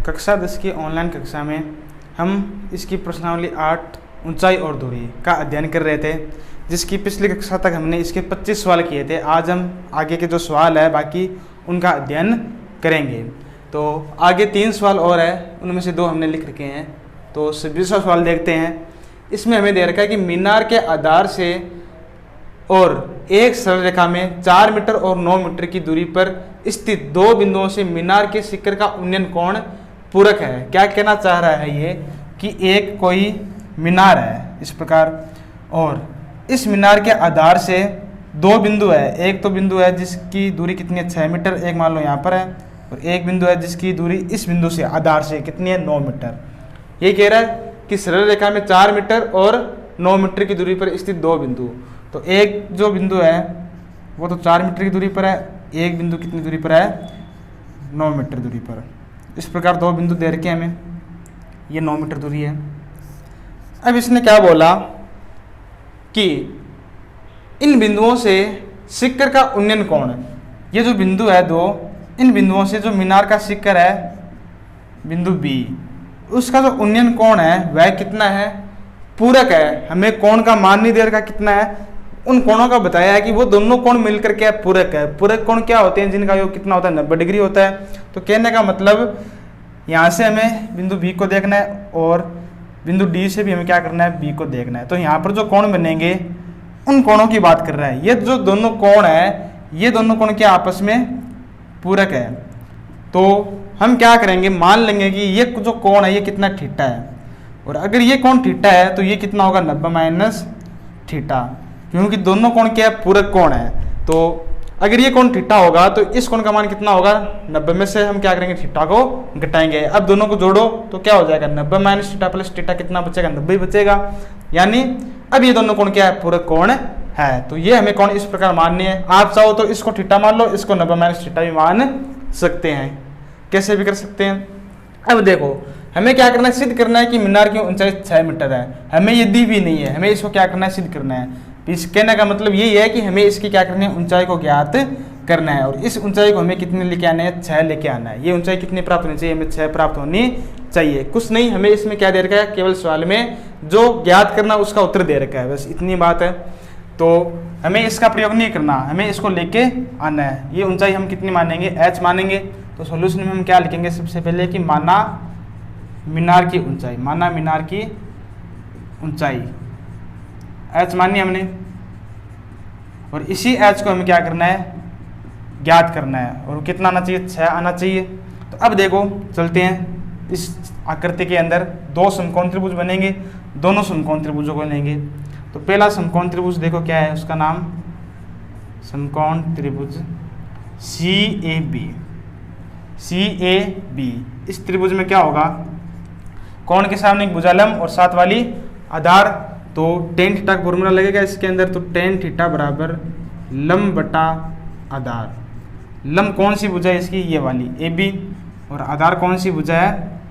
कक्षा 10 की ऑनलाइन कक्षा में हम इसकी प्रश्नावली 8 ऊंचाई और दूरी का अध्ययन कर रहे थे, जिसकी पिछली कक्षा तक हमने इसके 25 सवाल किए थे। आज हम आगे के जो सवाल है बाकी उनका अध्ययन करेंगे। तो आगे 3 सवाल और है, उनमें से 2 हमने लिख रखे हैं। तो 20वां सवाल देखते हैं। इसमें हमें दे रखा है कि मीनार के आधार से और एक सरल रेखा में 4 मीटर और 9 मीटर की दूरी पर स्थित 2 बिंदुओं से मीनार के शिखर का उन्नयन कोण पूरक है। क्या कहना चाह रहा है ये कि एक कोई मीनार है इस प्रकार, और इस मीनार के आधार से 2 बिंदु है। एक तो बिंदु है जिसकी दूरी कितनी है 6 मीटर, एक मान लो यहाँ पर है, और एक बिंदु है जिसकी दूरी इस बिंदु से आधार से कितनी है 9 मीटर। ये कह रहा है कि सरल रेखा में 4 मीटर और 9 मीटर की दूरी पर स्थित 2 बिंदु। तो एक जो बिंदु है वो तो 4 मीटर की दूरी पर है, एक बिंदु कितनी दूरी पर है 9 मीटर दूरी पर। इस प्रकार 2 बिंदु दे रखे हमें, ये 9 मीटर दूरी है। अब इसने क्या बोला कि इन बिंदुओं से शिखर का उन्नयन कोण, ये जो बिंदु है 2, इन बिंदुओं से जो मीनार का शिखर है बिंदु बी, उसका जो उन्नयन कोण है वह कितना है, पूरक है। हमें कोण का मान नहीं दे रखा कितना है, उन कोणों का बताया है कि वो दोनों कोण मिलकर के पूरक है। पूरक कोण क्या होते हैं, जिनका योग कितना होता है 90 डिग्री होता है। तो कहने का मतलब यहाँ से हमें बिंदु बी को देखना है और बिंदु डी से भी हमें क्या करना है बी को देखना है। तो यहाँ पर जो कोण बनेंगे उन कोणों की बात कर रहा है। ये जो दोनों कोण है, ये दोनों कोण के आपस में पूरक है। तो हम क्या करेंगे, मान लेंगे कि ये जो कोण है ये कितना थीटा है, और अगर ये कोण थीटा है तो ये कितना होगा 90 माइनस थीटा, क्योंकि दोनों कोण क्या है पूरक कोण है। तो अगर ये कोण थीटा होगा तो इस कोण का मान कितना होगा 90 में से हम क्या करेंगे थीटा को घटाएंगे। अब दोनों को जोड़ो तो क्या हो जाएगा 90 माइनस थीटा प्लस थीटा कितना बचेगा 90 ही बचेगा। यानी अब ये दोनों कोण क्या है पूरक कोण है। तो ये हमें कोण इस प्रकार माननी है। आप चाहो तो इसको थीटा मान लो, इसको 90 माइनस थीटा भी मान सकते हैं, कैसे भी कर सकते हैं। अब देखो हमें क्या करना है, सिद्ध करना है कि मीनार की ऊंचाई 6 मीटर है। हमें ये दी भी नहीं है, हमें इसको क्या करना है सिद्ध करना है। इस कहने का मतलब यही है कि हमें इसकी क्या करनी है ऊंचाई को ज्ञात करना है, और इस ऊंचाई को हमें कितने लेके आना है 6 लेके आना है। ये ऊंचाई कितनी प्राप्त होनी चाहिए, हमें 6 प्राप्त होनी चाहिए। कुछ नहीं, हमें इसमें क्या दे रखा है, केवल सवाल में जो ज्ञात करना उसका उत्तर दे रखा है, बस इतनी बात है। तो हमें इसका प्रयोग नहीं करना, हमें इसको लेके आना है। ये ऊंचाई हम कितनी मानेंगे h मानेंगे। तो सोल्यूशन में हम क्या लिखेंगे, सबसे पहले कि माना मीनार की ऊंचाई, माना मीनार की ऊंचाई h मानी हमने, और इसी h को हमें क्या करना है ज्ञात करना है, और कितना आना चाहिए 6 आना चाहिए। तो अब देखो चलते हैं इस आकृति के अंदर 2 समकोण त्रिभुज बनेंगे, दोनों समकोण त्रिभुजों को लेंगे। तो पहला समकोण त्रिभुज देखो क्या है, उसका नाम समकोण त्रिभुज CAB। इस त्रिभुज में क्या होगा, कोण के सामने एक भुजालंब और साथ वाली आधार। तो tan थीटा का फॉर्मूला लगेगा इसके अंदर। तो tan थीटा बराबर लंब बटा आधार। लंब कौन सी भुजा है इसकी, ये वाली AB, और आधार कौन सी भुजा है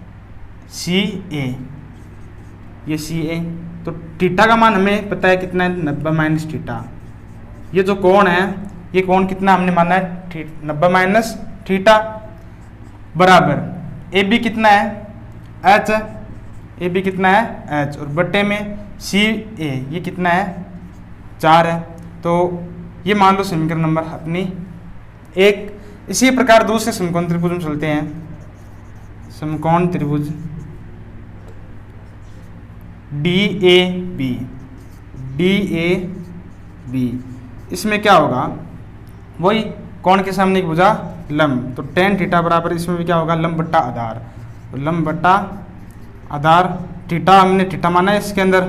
CA, ये CA। तो थीटा का मान हमें पता है कितना है 90 माइनस थीटा। ये जो कोण है ये कोण कितना हमने माना है 90 माइनस थीटा, बराबर AB कितना है h, AB कितना है h, और बट्टे में CA ये कितना है 4 है। तो ये मान लो समीकरण नंबर अपनी 1। इसी प्रकार दूसरे समकोण त्रिभुज में चलते हैं। समकोण त्रिभुज DAB। इसमें क्या होगा, वही कोण के सामने एक भुजा लंब। तो tan थीटा बराबर इसमें भी क्या होगा लंब बट्टा आधार। तो लंब बट्टा आधार, थीटा हमने थीटा माना है इसके अंदर,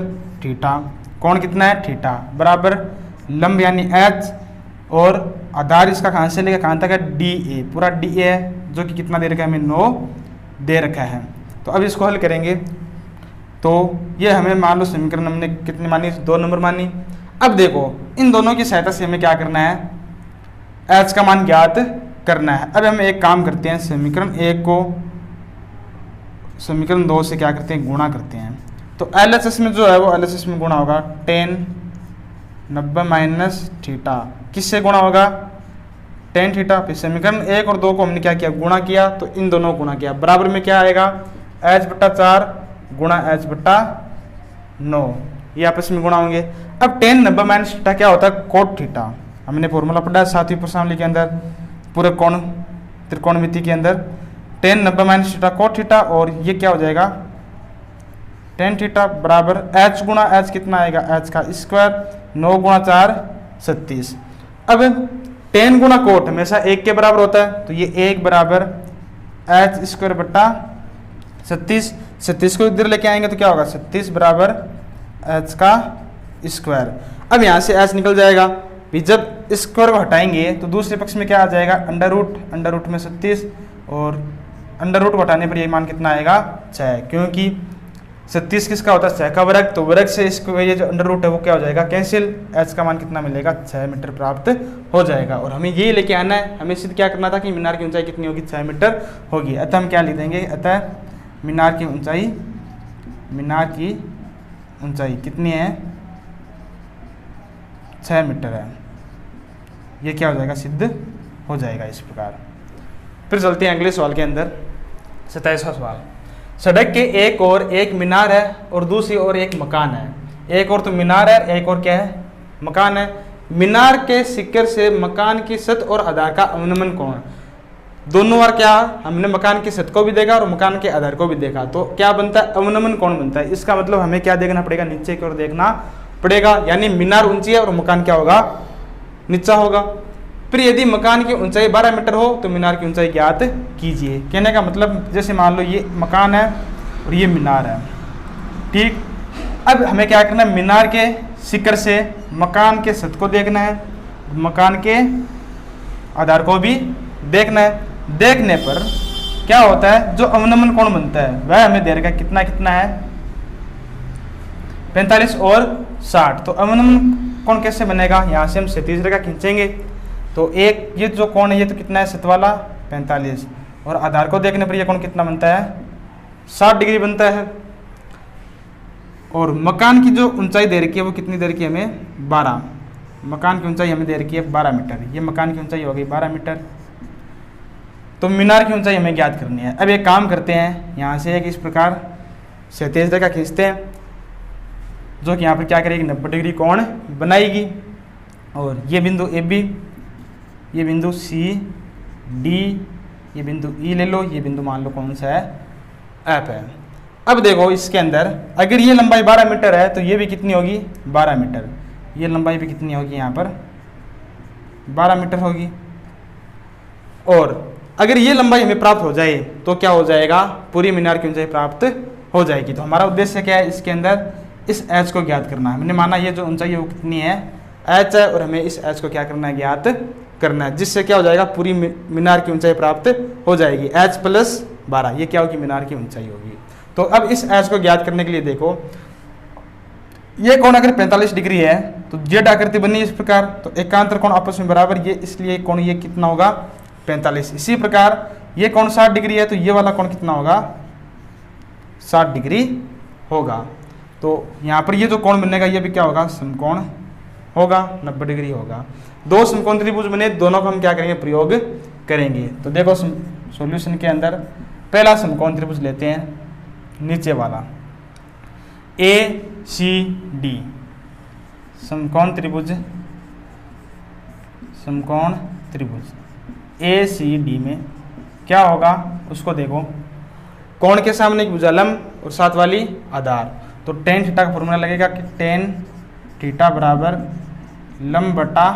थीटा कोण कितना है थीटा, बराबर लंब यानी h, और आधार इसका कहाँ से लेगा कहाँ तक है DA, पूरा DA है, जो कि कितना दे रखा है हमें 9 दे रखा है। तो अब इसको हल करेंगे। तो ये हमें मान लो समीकरण हमने कितनी मानी 2 नंबर मानी। अब देखो इन दोनों की सहायता से हमें क्या करना है, h का मान ज्ञात करना है। अब हम एक काम करते हैं, समीकरण 1 को समीकरण 2 से क्या करते हैं गुणा करते हैं। तो LHS में जो है वो LHS में गुणा होगा tan 90 माइनस थीटा, किससे गुणा होगा टेन थीटा। फिर समीकरण 1 और 2 को हमने क्या किया, गुणा किया, तो इन दोनों को गुणा किया, बराबर में क्या आएगा, h/4 गुणा h/9, ये आपस में गुणा होंगे। अब टेन 90 माइनस थीटा क्या होता है, कोट थीटा। हमने फॉर्मूला पढ़ा है 7वीं प्रश्नावली के अंदर, पूरे कोण त्रिकोणमिति के अंदर, ten 90 minus theta cot theta, और ये क्या हो जाएगा टेन थीटा बराबर h गुणा h कितना आएगा, h का स्क्वायर, 9 गुणा 4 36। अब टेन गुणा कोट हमेशा 1 के बराबर होता है, तो ये 1 बराबर h स्क्वायर बट्टा 36, 36 को इधर लेके आएंगे तो क्या होगा, 36 बराबर h का स्क्वायर। अब यहाँ से h निकल जाएगा, भी जब स्क्वायर को हटाएंगे तो दूसरे पक्ष में क्या आ जाएगा, अंडर रूट में 36, और अंडर रूट को हटाने पर ये मान कितना आएगा, 6, क्योंकि 36 किसका होता है, 6 का वर्ग, तो वर्ग से इसको ये जो अंडर रूट है वो क्या हो जाएगा, कैंसिल, h का मान कितना मिलेगा, 6 मीटर प्राप्त हो जाएगा। और हमें ये लेके आना है, हमें सिर्फ क्या करना था कि मीनार की ऊंचाई कितनी होगी, 6 मीटर होगी। अतः हम क्या लिख देंगे, अतः मीनार की ऊंचाई कितनी है, 6 मीटर है। ये क्या हो जाएगा, सिद्ध हो जाएगा इस प्रकार। फिर चलते हैं अगले सवाल के अंदर, 27वां सवाल। सड़क के एक और एक मीनार है और दूसरी ओर एक मकान है। एक और तो मीनार है, एक और क्या है, मकान है। मीनार के शिखर से मकान की छत और आधार का अवनमन कोण, दोनों बार क्या, हमने मकान की छत को भी देखा और मकान के आधार को भी देखा, तो क्या बनता है, अवनमन कोण बनता है। इसका मतलब हमें क्या देखना पड़ेगा, नीचे की ओर देखना पड़ेगा, यानी मीनार ऊंची है और मकान क्या होगा, नीचा होगा। फिर यदि मकान की ऊंचाई 12 मीटर हो तो मीनार की ऊंचाई ज्ञात कीजिए। कहने का मतलब जैसे मान लो ये मकान है और ये मीनार है, ठीक। अब हमें क्या करना है, मीनार के शिखर से मकान के छत को देखना है, मकान के आधार को भी देखना है। देखने पर क्या होता है, जो अवनमन कोण बनता है वह हमें दे रखा कितना कितना है, 45 और 60। तो अवनमन कोण कैसे बनेगा, यहाँ से हम 37 रेखा खींचेंगे, तो एक ये जो कोण है ये तो कितना है, छत वाला 45, और आधार को देखने पर ये कोण कितना बनता है, 60 डिग्री बनता है। और मकान की जो ऊंचाई दे रखी है वो कितनी दे रखी है हमें, 12। मकान की ऊंचाई हमें दे रखी है 12 मीटर, ये मकान की ऊंचाई हो गई 12 मीटर। तो मीनार की ऊंचाई हमें ज्ञात करनी है। अब एक काम करते हैं, यहाँ से एक इस प्रकार 37 रेखा खींचते हैं, जो कि यहाँ पर क्या करेगी, 90 डिग्री कोण बनाएगी। और ये बिंदु ए बी, ये बिंदु सी डी, ये बिंदु ई ले लो, ये बिंदु मान लो कौन सा है, एफ है। अब देखो इसके अंदर अगर ये लंबाई 12 मीटर है तो ये भी कितनी होगी, 12 मीटर, ये लंबाई भी कितनी होगी, यहाँ पर 12 मीटर होगी। और अगर ये लंबाई हमें प्राप्त हो जाए तो क्या हो जाएगा, पूरी मीनार की ऊंचाई प्राप्त हो जाएगी। तो हमारा उद्देश्य क्या है, इसके अंदर इस एच को ज्ञात करना है। हमने माना ये जो ऊंचाई है वो कितनी है, एच है, और हमें इस एच को क्या करना है, ज्ञात करना है, जिससे क्या हो जाएगा, पूरी मीनार की ऊंचाई प्राप्त हो जाएगी। एच प्लस 12 ये क्या होगी, मीनार की ऊंचाई होगी। तो अब इस एच को ज्ञात करने के लिए देखो, ये कोण अगर 45 डिग्री है तो जेड आकृति बनी इस प्रकार, तो एकांतर कोण आपस में बराबर, ये इसलिए कोण ये कितना होगा, 45। इसी प्रकार ये कोण 60 डिग्री है तो ये वाला कोण कितना होगा, 60 डिग्री होगा। तो यहाँ पर ये जो कोण बनेगा ये भी क्या होगा, समकोण होगा, 90 डिग्री होगा। दो समकोण त्रिभुज बने, दोनों को हम क्या करेंगे, प्रयोग करेंगे। तो देखो सॉल्यूशन के अंदर पहला समकोण त्रिभुज लेते हैं, नीचे वाला ए सी डी, समकोण त्रिभुज ए सी डी में क्या होगा उसको देखो, कोण के सामने एक भुजा लंब और साथ वाली आधार। तो टेन थीटा का फॉर्मूला लगेगा कि टेन थीटा बराबर लंब बटा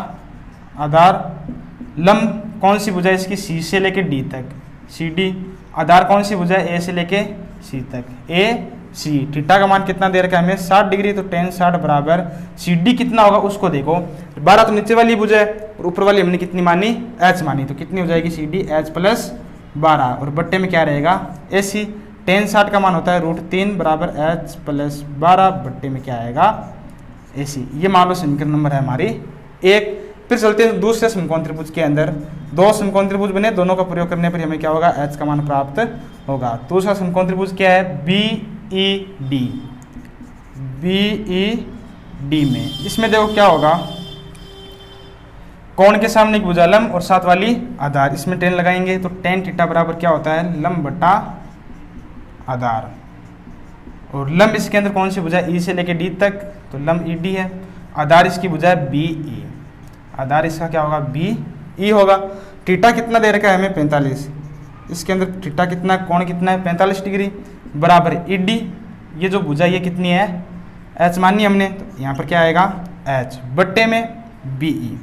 आधार। लंब कौन सी भुजा है इसकी, सी से लेके डी तक, सी डी। आधार कौन सी भुजा है, ए से लेके सी तक, ए सी। थीटा का मान कितना दे रखा है हमें, 60 डिग्री। तो टेन 60 बराबर सी डी कितना होगा उसको देखो, 12 तो नीचे वाली भुजा है और ऊपर वाली हमने कितनी मानी, एच मानी, तो कितनी हो जाएगी सी डी, एच प्लस 12, और बट्टे में क्या रहेगा, ए सी। टेन 60 का मान होता है √3 बराबर एच प्लस 12, बट्टे में क्या आएगा, ए सी। ये मान लो समीकरण नंबर है हमारी 1। फिर चलते हैं दूसरे समकोण त्रिभुज के अंदर, दो समकोण त्रिभुज बने, दोनों का प्रयोग करने पर हमें क्या होगा, एच का मान प्राप्त होगा। दूसरा समकोण त्रिभुज क्या है, बी ई डी में, इसमें देखो क्या होगा, कोण के सामने की भुजा लंब और साथ वाली आधार, इसमें टेन लगाएंगे तो टेन थीटा बराबर क्या होता है, लंब बटा आधार। और लंब इसके अंदर कौन सी भुजा, ई से लेके डी तक, तो लंब ई डी है। आधार इसकी भुजा है बी ई, आधार इसका क्या होगा, बी ई होगा। थीटा कितना दे रखा है हमें, 45, इसके अंदर थीटा कितना, कोण कितना है 45 डिग्री, बराबर ई डी, ये जो भुजा ये कितनी है, एच मानी हमने, तो यहाँ पर क्या आएगा एच बट्टे में बी ई।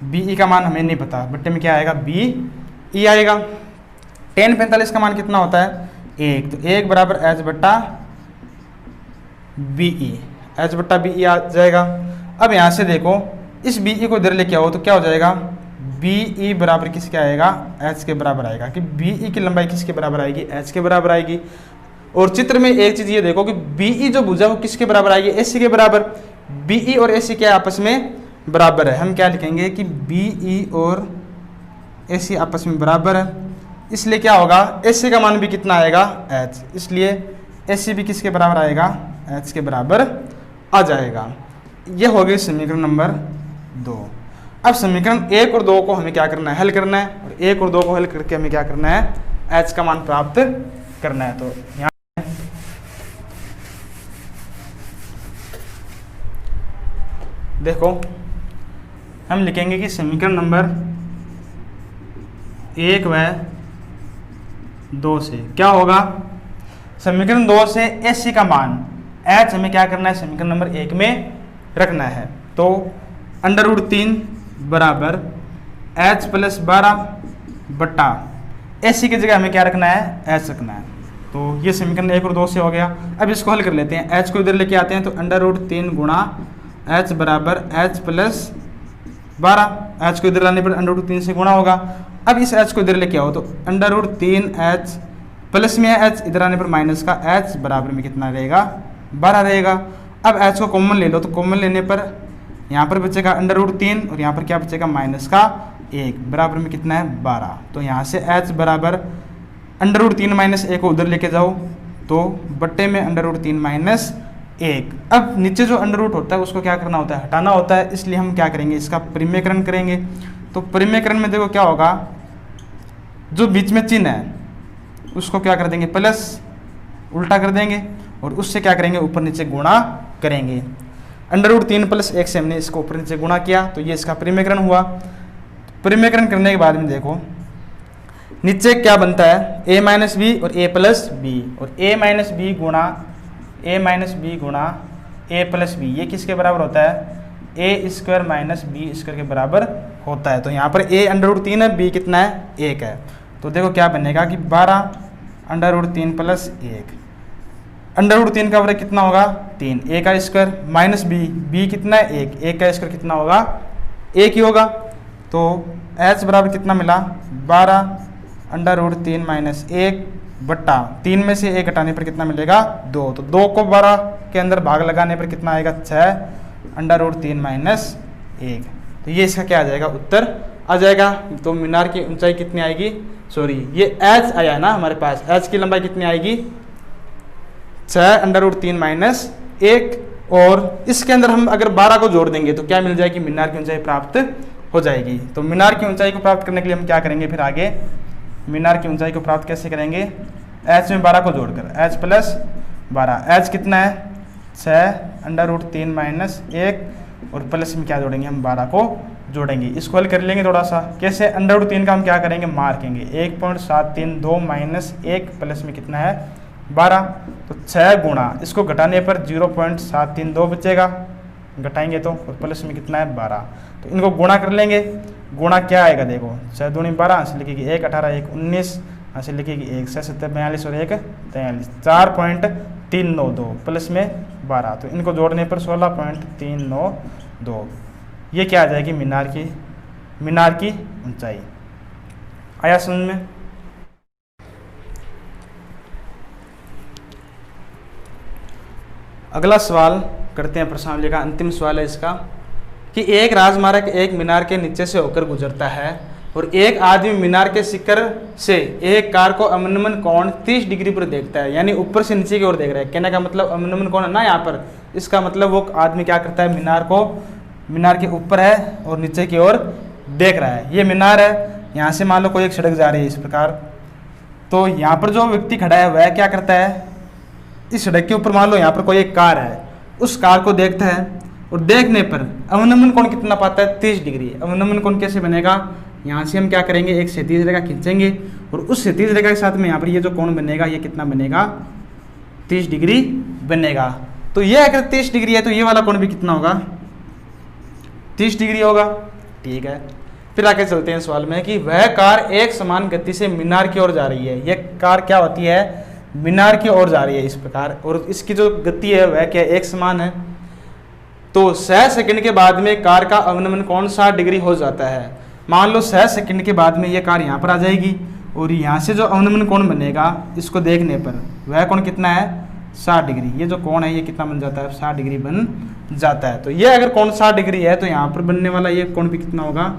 बी ई का मान हमें नहीं पता, बट्टे में क्या आएगा बी ई आएगा। टेन 45 का मान कितना होता है, 1, तो 1 बराबर एच बट्टा बी ई, एच बट्टा बी ई आ जाएगा। अब यहाँ से देखो इस बी ई को इधर लेके आओ तो क्या हो जाएगा, बी ई बराबर किसके आएगा, एच के बराबर आएगा, कि बी ई की लंबाई किसके बराबर आएगी, एच के बराबर आएगी। और चित्र में एक चीज ये देखो कि बी ई जो भुजा वो किसके बराबर आएगी, ए सी के बराबर। बी ई और ए सी क्या आपस में बराबर है, हम क्या लिखेंगे कि बी ई और ए सी आपस में बराबर है, इसलिए क्या होगा, ए सी का मान भी कितना आएगा एच, इसलिए ए सी भी किसके बराबर आएगा, एच के बराबर आ जाएगा। ये हो गई समीकरण नंबर 2। अब समीकरण 1 और 2 को हमें क्या करना है, हल करना है, और 1 और 2 को हल करके हमें क्या करना है, एच का मान प्राप्त करना है। तो यहाँ देखो हम लिखेंगे कि समीकरण नंबर 1 व 2 से क्या होगा, समीकरण 2 से एस सी का मान एच हमें क्या करना है, समीकरण नंबर 1 में रखना है। तो √3 बराबर एच प्लस 12 बट्टा एस सी की जगह हमें क्या रखना है, एच रखना है। तो ये समीकरण 1 और 2 से हो गया। अब इसको हल कर लेते हैं, एच को इधर लेके आते हैं, तो √3 गुणा एच बराबर एच प्लस 12, एच को इधर लाने पर √3 से गुणा होगा। अब इस एच को इधर लेके आओ तो √3 एच प्लस में है एच, इधर आने पर माइनस का एच बराबर में कितना रहेगा, 12 रहेगा। अब एच को कॉमन ले लो, तो कॉमन लेने पर यहाँ पर बचेगा √3 और यहाँ पर क्या बचेगा, माइनस का 1 बराबर में कितना है, 12। तो यहाँ से एच बराबर √3 माइनस 1 को उधर लेके जाओ तो बट्टे में √3 माइनस 1। अब नीचे जो अंडर रूट होता है उसको क्या करना होता है, हटाना होता है, इसलिए हम क्या करेंगे, इसका परिमेयकरण करेंगे। तो परिमेयकरण में देखो क्या होगा, जो बीच में चिन्ह है उसको क्या कर देंगे, प्लस उल्टा कर देंगे, और उससे क्या करेंगे, ऊपर नीचे गुणा करेंगे। √3 + 1 से हमने इसको ऊपर नीचे गुणा किया, तो ये इसका परिमेयकरण हुआ। परिमेयकरण करने के बाद में देखो नीचे क्या बनता है, a - b और a + b, और a - b गुणा a + b, ये किसके बराबर होता है, a² - b² के बराबर होता है। तो यहाँ पर a √3 है, b कितना है, 1 है। तो देखो क्या बनेगा कि 12 √3 + 1, √3 का वर्ग कितना होगा, 3, a का स्क्वायर माइनस b कितना है, 1, 1 का स्क्वायर कितना होगा, 1 ही होगा। तो h बराबर कितना मिला, 12 √3 - 1 बट्टा 3 में से 1 हटाने पर कितना मिलेगा, 2। तो 2 को 12 के अंदर भाग लगाने पर कितना आएगा, 6 √3 - 1। तो ये इसका क्या आ जाएगा, उत्तर आ जाएगा। तो मीनार की ऊंचाई कितनी आएगी, सॉरी ये h आया ना हमारे पास, h की लंबाई कितनी आएगी, 6 √3 - 1, और इसके अंदर हम अगर 12 को जोड़ देंगे तो क्या मिल जाएगी, मीनार की ऊंचाई प्राप्त हो जाएगी। तो मीनार की ऊंचाई को प्राप्त करने के लिए हम क्या करेंगे, फिर आगे मीनार की ऊंचाई को प्राप्त कैसे करेंगे, h में 12 को जोड़कर, h + 12, h कितना है, 6 √3 - 1, और प्लस में क्या जोड़ेंगे, हम 12 को जोड़ेंगे। इसको हल कर लेंगे थोड़ा सा, कैसे, √3 का हम क्या करेंगे, मारेंगे, 1.732 - 1 प्लस में कितना है, 12। तो 6 गुणा, इसको घटाने पर 0.732 बचेगा, घटाएंगे तो, और प्लस में कितना है, 12। तो इनको गुणा कर लेंगे, गुणा क्या आएगा, देखो 6 दूनी 12, से लिखेगी 1, 18, 1, 19, ऐसे लिखेगी 1, 6, 7, 42 और 1, 43, 4.392 प्लस में 12। तो इनको जोड़ने पर 16.392, ये क्या आ जाएगी, मीनार की ऊंचाई। आया समझ में। अगला सवाल करते हैं, प्रश्नावली का अंतिम सवाल है इसका, कि एक राजमार्ग एक मीनार के नीचे से होकर गुजरता है और एक आदमी मीनार के शिखर से एक कार को अवनमन कोण 30 डिग्री पर देखता है, यानी ऊपर से नीचे की ओर देख रहा है। कहने का मतलब अवनमन कोण है ना यहाँ पर, इसका मतलब वो आदमी क्या करता है, मीनार को मीनार के ऊपर है और नीचे की ओर देख रहा है। ये मीनार है, यहाँ से मान लो कोई एक सड़क जा रही है इस प्रकार, तो यहाँ पर जो व्यक्ति खड़ा है वह क्या करता है, इस सड़क के ऊपर मान लो यहाँ पर कोई एक कार है, उस कार को देखता है और देखने पर अवनमन कोण कितना पाता है, 30 डिग्री। अवनमन कोण कैसे बनेगा, यहाँ से हम क्या करेंगे, एक क्षैतिज रेखा खींचेंगे और उस क्षैतिज रेखा के साथ में यहाँ पर ये जो कोण बनेगा ये कितना बनेगा, 30 डिग्री बनेगा। तो ये अगर 30 डिग्री है तो ये वाला कोण भी कितना होगा, 30 डिग्री होगा। ठीक है, फिर आगे चलते हैं सवाल में कि वह कार एक समान गति से मीनार की ओर जा रही है। यह कार क्या होती है, मीनार की ओर जा रही है इस प्रकार, और इसकी जो गति है वह क्या एक समान है। तो 6 सेकंड के बाद में कार का अवनमन कोण 60 डिग्री हो जाता है। मान लो 6 सेकंड के बाद में ये कार यहाँ पर आ जाएगी और यहाँ से जो अवनमन कोण बनेगा इसको देखने पर वह कोण कितना है, 60 डिग्री। ये जो कोण है ये कितना बन जाता है, 60 डिग्री बन जाता है। तो ये अगर कोण 60 डिग्री है तो यहाँ पर बनने वाला ये कोण भी कितना होगा,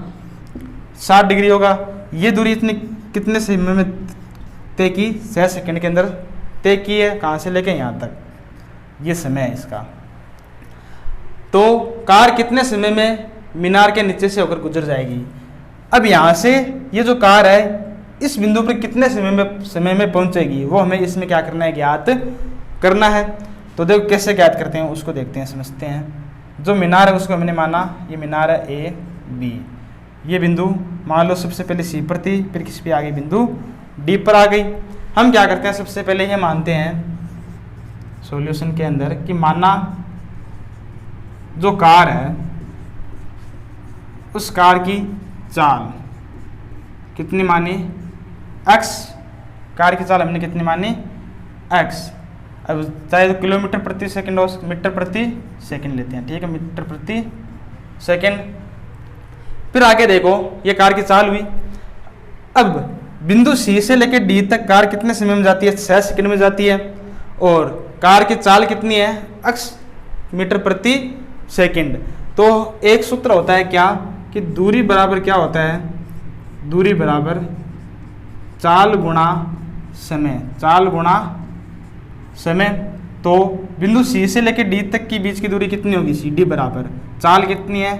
60 डिग्री होगा। ये दूरी इतनी कितने समय में तय की, 6 सेकंड के अंदर तय की है। कहाँ से लेके यहाँ तक, ये समय है इसका। तो कार कितने समय में मीनार के नीचे से होकर गुजर जाएगी। अब यहाँ से ये जो कार है इस बिंदु पर कितने समय में पहुँचेगी वो हमें इसमें क्या करना है, ज्ञात करना है। तो देखो कैसे ज्ञात करते हैं उसको देखते हैं, समझते हैं। जो मीनार है उसको हमने माना ये मीनार है ए बी, ये बिंदु मान लो सबसे पहले सी पर थी, फिर किस पे आ गई, बिंदु डी पर आ गई। हम क्या करते हैं, सबसे पहले ये मानते हैं सॉल्यूशन के अंदर कि माना जो कार है उस कार की चाल कितनी मानी, x। कार की चाल हमने कितनी मानी, x। अब चाहे तो किलोमीटर प्रति सेकंड और मीटर प्रति सेकंड लेते हैं, ठीक है, मीटर प्रति सेकंड। फिर आगे देखो ये कार की चाल हुई। अब बिंदु सी से लेकर डी तक कार कितने समय में जाती है, 6 सेकंड में जाती है। और कार की चाल कितनी है, x मीटर प्रति सेकंड। तो एक सूत्र होता है क्या कि दूरी बराबर क्या होता है, दूरी बराबर चाल गुणा समय, चाल गुणा समय। तो बिंदु सी से लेकर डी तक की बीच की दूरी कितनी होगी, सी डी बराबर चाल कितनी है,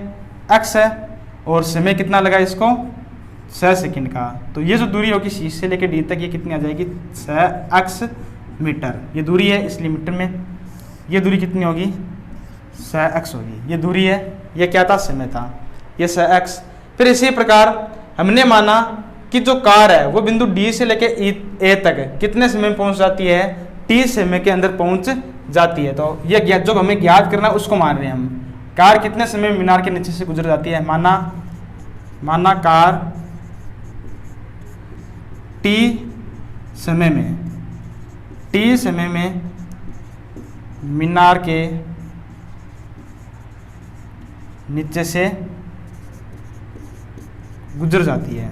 x है, और समय कितना लगा इसको, 6 सेकंड का। तो ये जो दूरी होगी सी से लेकर डी तक ये कितनी आ जाएगी, 6x मीटर। ये दूरी है इसलिए मीटर में, ये दूरी कितनी होगी, 6x होगी। ये दूरी है, ये क्या था, समय था, ये 6x। फिर इसी प्रकार हमने माना कि जो कार है वो बिंदु डी से लेके ए तक कितने समय में पहुंच जाती है, टी समय के अंदर पहुंच जाती है। तो ये जो हमें ज्ञात करना है उसको मान रहे हैं हम। कार कितने समय में मीनार के नीचे से गुजर जाती है, माना कार टी समय में मीनार के नीचे से गुजर जाती है।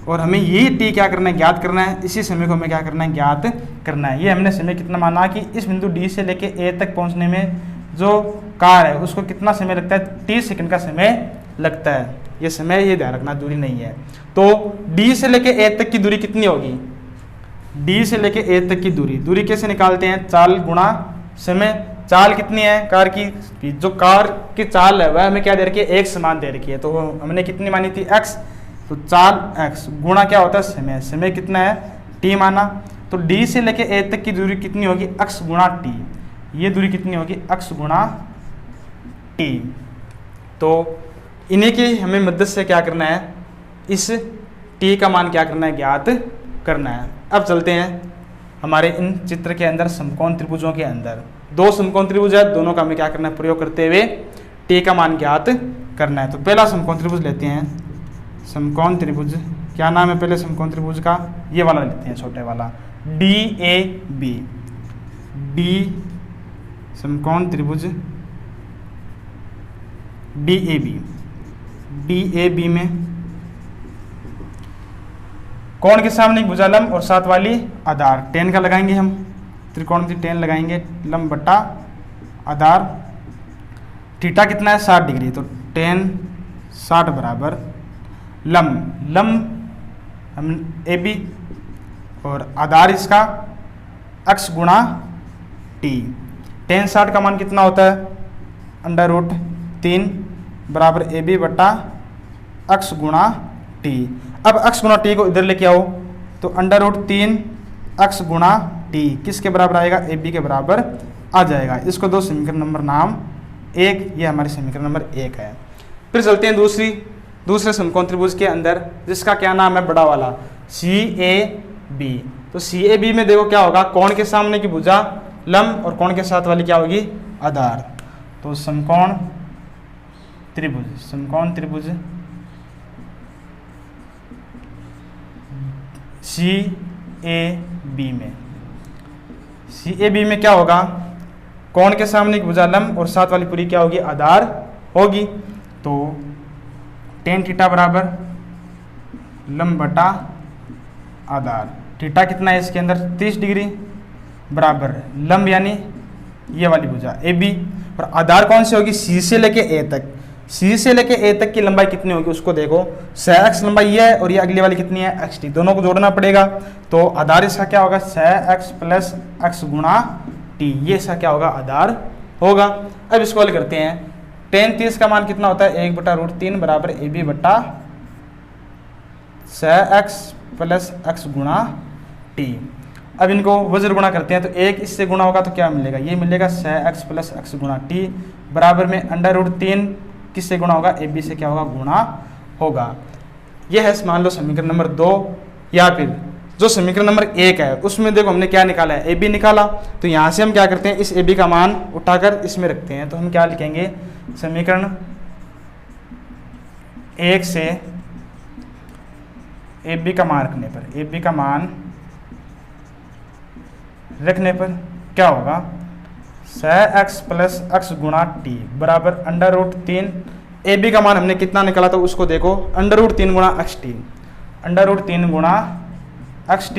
और हमें यही टी क्या करना है, ज्ञात करना है। इसी समय को हमें क्या करना है, ज्ञात करना है। ये हमने समय कितना माना कि इस बिंदु डी से लेके ए तक पहुंचने में जो कार है उसको कितना समय लगता है, 30 सेकंड का समय लगता है। ये समय, ये ध्यान रखना, दूरी नहीं है। तो डी से लेके ए तक की दूरी कितनी होगी, डी से लेके ए तक की दूरी कैसे निकालते हैं, चाल गुणा समय। चाल कितनी है कार की, जो कार की चाल है वह हमें क्या दे रखी है, एक समान दे रखी है। तो हमने कितनी मानी थी, x। तो चाल x गुणा क्या होता है, समय। समय कितना है, t माना। तो d से लेके a तक की दूरी कितनी होगी, x गुणा t। ये दूरी कितनी होगी, x गुणा t। तो इन्हीं की हमें मदद से क्या करना है, इस t का मान क्या करना है, ज्ञात करना है। अब चलते हैं हमारे इन चित्र के अंदर समकोण त्रिभुजों के अंदर। 2 समकोण त्रिभुज है, दोनों का हमें क्या करना है, प्रयोग करते हुए t का मान ज्ञात करना है। तो पहला समकोण त्रिभुज लेते हैं, समकोण त्रिभुज क्या नाम है पहले समकोण त्रिभुज का, ये वाला लेते हैं, छोटे वाला, DAB। डी समकोण त्रिभुज DAB में कोण के सामने एक भुजालंब और साथ वाली आधार, tan का लगाएंगे हम, त्रिकोण की tan लगाएंगे, लंब बटा आधार। थीटा कितना है, 60 डिग्री। तो tan 60 बराबर लंब हम AB और आधार इसका x गुणा t। tan 60 का मान कितना होता है, √3 3 बराबर ए बी बटा x गुणा टी। अब x गुणा टी को इधर लेके आओ तो √3 x गुणा टी किसके बराबर आएगा, ए बी के बराबर आ जाएगा। इसको दो समीकरण नंबर नाम 1, ये हमारी समीकरण नंबर 1 है। फिर चलते हैं दूसरे समकोण त्रिभुज के अंदर जिसका क्या नाम है, बड़ा वाला CAB। तो CAB में देखो क्या होगा, कोण के सामने की भुजा लंब और कोण के साथ वाली क्या होगी, आधार। तो समकोण त्रिभुज CAB में क्या होगा, कोण के सामने की भुजा लंब और साथ वाली पूरी क्या होगी, आधार होगी। तो tan थीटा बराबर लंब बटा आधार। थीटा कितना है इसके अंदर, 30 डिग्री बराबर लंब यानी ये वाली भुजा AB और आधार कौन सी होगी, C से लेके A तक। C से लेके A तक की लंबाई कितनी होगी उसको देखो, 6x लंबाई ये है और ये अगली वाली कितनी है, xt। दोनों को जोड़ना पड़ेगा। तो आधार इसका क्या होगा, 6x प्लस x गुणा t, ये इसका क्या होगा, आधार होगा। अब इसको हल करते हैं। tan 30 का मान कितना होता है, 1/√3 बराबर AB बटा 6x प्लस x गुणा t। अब इनको वज्र गुणा करते हैं तो 1 इससे गुणा होगा तो क्या मिलेगा, ये मिलेगा 6x प्लस x गुणा t बराबर में √3 किससे गुणा होगा, AB से क्या होगा, गुणा होगा। यह है मान लो समीकरण नंबर 2। या फिर जो समीकरण नंबर 1 है उसमें देखो हमने क्या निकाला है, AB निकाला। तो यहाँ से हम क्या करते हैं, इस AB का मान उठाकर इसमें रखते हैं। तो हम क्या लिखेंगे, समीकरण 1 से AB का मान रखने पर क्या होगा, 6x प्लस x गुणा टी बराबर √3। AB का मान हमने कितना निकाला था उसको देखो, √3 गुणा xt, √3 गुणा xt,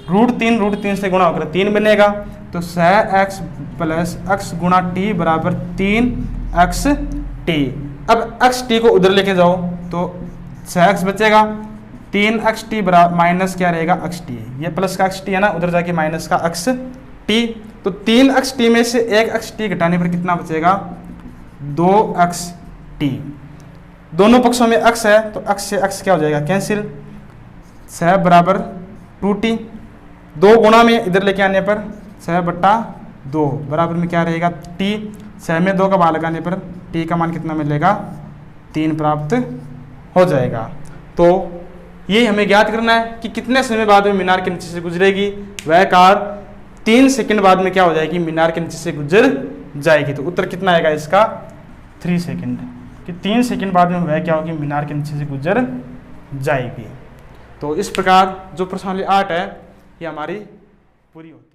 √3 से गुणा होकर 3 बनेगा। तो 6x प्लस x गुणा t बराबर 3xt। अब xt को उधर लेके जाओ तो 6x बचेगा, 3xt बराबर माइनस क्या रहेगा, xt। ये प्लस का xt है ना, उधर जाके माइनस का xt। तो 3xt में से 1xt घटाने पर कितना बचेगा, 2xt। दोनों पक्षों में x है तो x से x क्या हो जाएगा, कैंसिल। 6 बराबर 2t, 2 गुणा में इधर लेके आने पर 6/2 बराबर में क्या रहेगा, t। 6 में 2 का भाग लगाने पर t का मान कितना मिलेगा, 3 प्राप्त हो जाएगा। तो ये हमें ज्ञात करना है कि कितने समय बाद में मीनार के नीचे से गुजरेगी। वह कार 3 सेकंड बाद में क्या हो जाएगी, मीनार के नीचे से गुजर जाएगी। तो उत्तर कितना आएगा इसका, 3 सेकंड, कि 3 सेकंड बाद में वह क्या होगी, मीनार के नीचे से गुजर जाएगी। तो इस प्रकार जो प्रश्नावली 8 है ये हमारी पूरी होती है।